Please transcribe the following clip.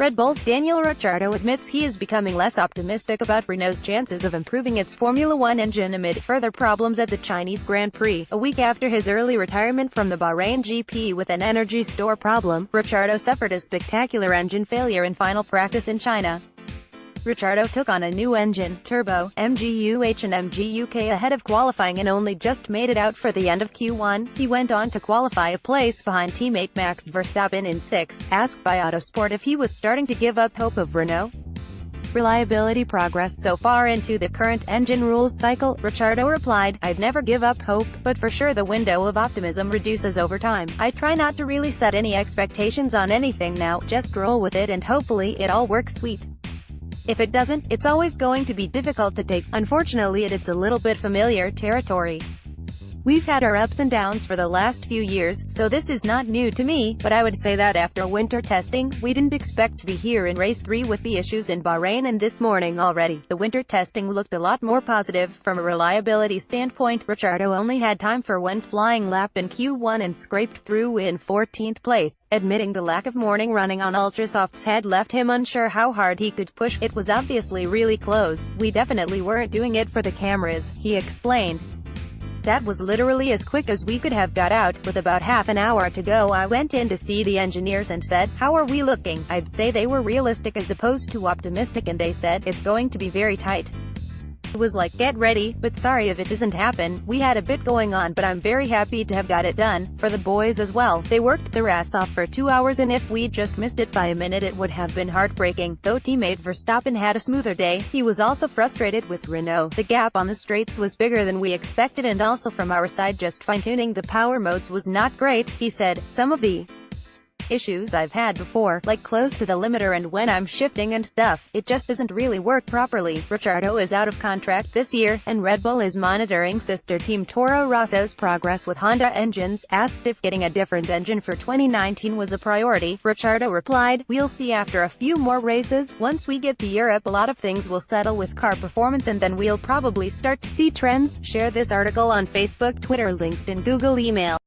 Red Bull's Daniel Ricciardo admits he is becoming less optimistic about Renault's chances of improving its Formula One engine amid further problems at the Chinese Grand Prix. A week after his early retirement from the Bahrain GP with an energy store problem, Ricciardo suffered a spectacular engine failure in final practice in China. Ricciardo took on a new engine, turbo, MGU-H and MGU-K ahead of qualifying and only just made it out for the end of Q1. He went on to qualify a place behind teammate Max Verstappen in 6th. Asked by Autosport if he was starting to give up hope of Renault reliability progress so far into the current engine rules cycle, Ricciardo replied, "I'd never give up hope, but for sure the window of optimism reduces over time. I try not to really set any expectations on anything now, just roll with it and hopefully it all works sweet. If it doesn't, it's always going to be difficult to take. Unfortunately it's a little bit familiar territory. We've had our ups and downs for the last few years, so this is not new to me, but I would say that after winter testing, we didn't expect to be here in race 3 with the issues in Bahrain, and this morning already, the winter testing looked a lot more positive. From a reliability standpoint, Ricciardo only had time for one flying lap in Q1 and scraped through in 14th place, admitting the lack of morning running on ultrasofts had left him unsure how hard he could push. It was obviously really close. We definitely weren't doing it for the cameras," he explained. "That was literally as quick as we could have got out. With about half an hour to go I went in to see the engineers and said, 'How are we looking?' I'd say they were realistic as opposed to optimistic, and they said, 'It's going to be very tight.' It was like, get ready, but sorry if it doesn't happen. We had a bit going on, but I'm very happy to have got it done. For the boys as well. They worked their ass off for 2 hours, and if we'd just missed it by a minute it would have been heartbreaking." Though teammate Verstappen had a smoother day, he was also frustrated with Renault. "The gap on the straights was bigger than we expected, and also from our side just fine-tuning the power modes was not great," he said. "Some of the issues I've had before, like close to the limiter and when I'm shifting and stuff, it just doesn't really work properly." Ricciardo is out of contract this year, and Red Bull is monitoring sister team Toro Rosso's progress with Honda engines. Asked if getting a different engine for 2019 was a priority, Ricciardo replied, "We'll see after a few more races. Once we get to Europe a lot of things will settle with car performance, and then we'll probably start to see trends." Share this article on Facebook, Twitter, LinkedIn, Google, email.